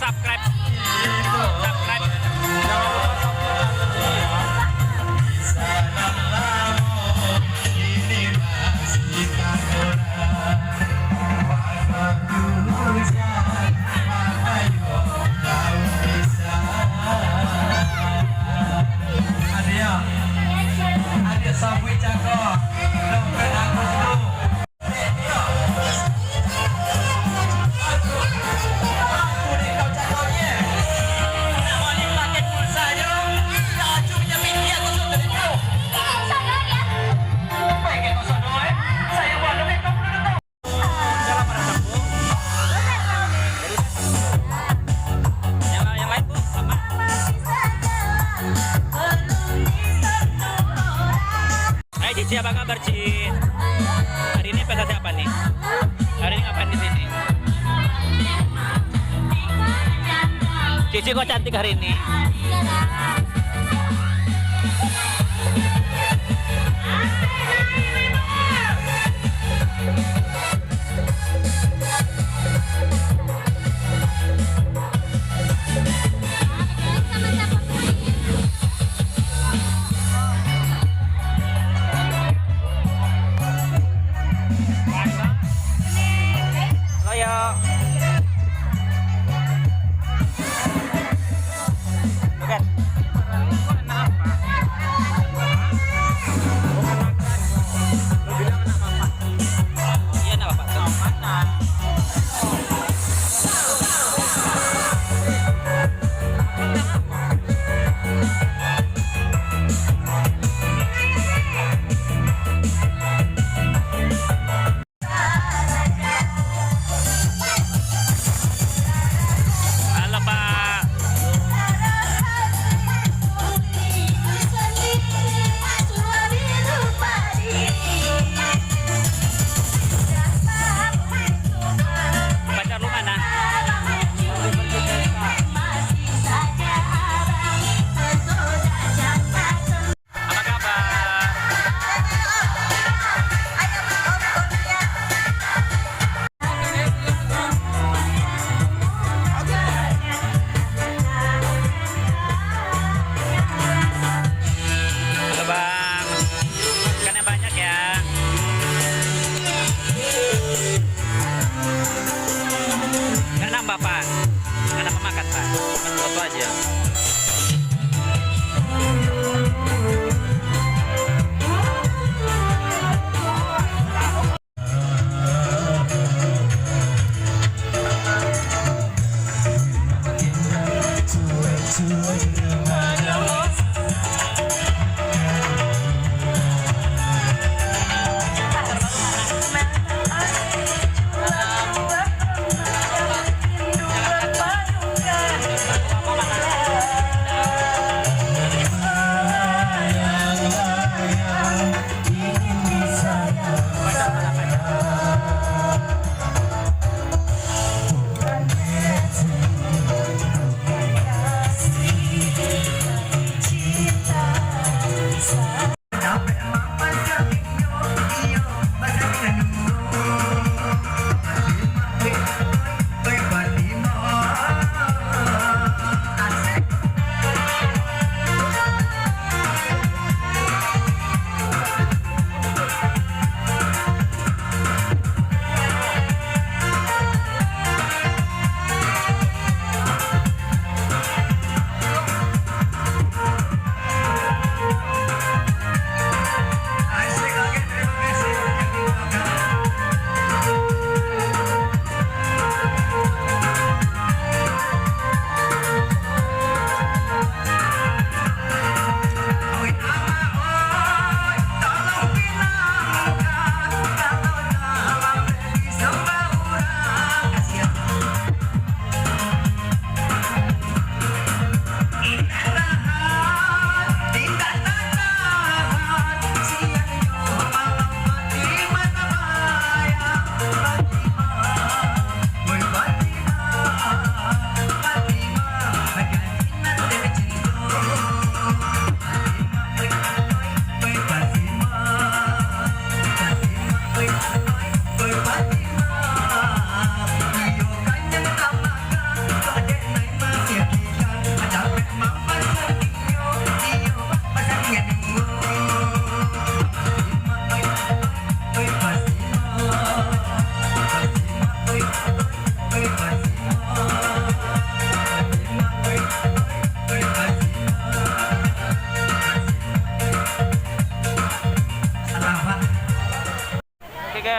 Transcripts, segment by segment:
subscribe. Subscribe. Adik sabui cakap, dompet aku dulu. Yang lain Bu, sama. Hai Cici, apa kabar Ci? Hari ini pesan siapa nih? Hari ini ngapain di sini? Cici kok cantik hari ini? Halo ya. Bukan. Iya, nak Bapak.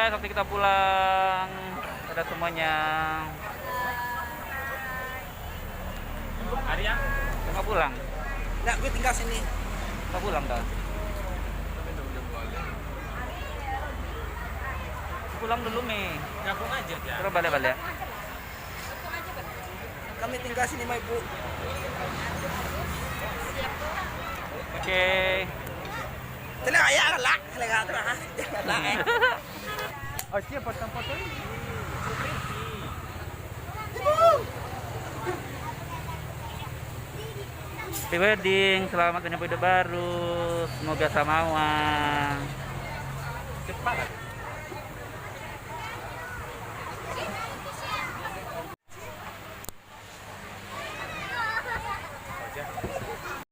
guys, waktu kita pulang. Ada semuanya. Arya? Nggak pulang? Nggak, gue tinggal sini. Nggak pulang dah. Pulang dulu, Mi. Gabung aja, ya. Terus balik-balik. Kami tinggal sini, Ma Ibu. Oke. Telah ya lah, telah terah. Lah. Oh, siap foto-foto ini. Happy wedding, selamat menyambut hidup baru. Semoga samawa. Cepat.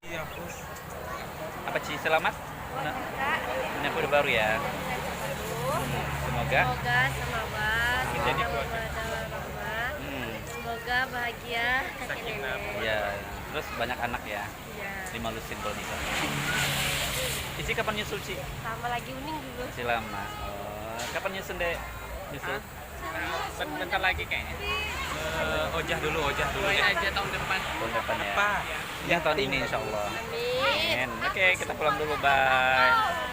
Iya, Bos. Apa sih selamat? Menyambut hidup baru ya. Semoga. Semoga selamat, Menjadi semoga keluarga. dalam rahmat, Hmm, semoga bahagia, Sakinah. ya. Terus banyak anak ya. Iya. 5 lusin kalau bisa. Isi kapan nyusul sih? Sama lagi uning dulu. Masih lama. Oh, kapan nyusul deh? Nyusul? Bentar lagi kayaknya. Ojah dulu ya. Aja tahun depan. Tahun depan ya. Apa? Yang tahun ini insya Allah. Amin. Amin. Oke, kita pulang dulu. Bye.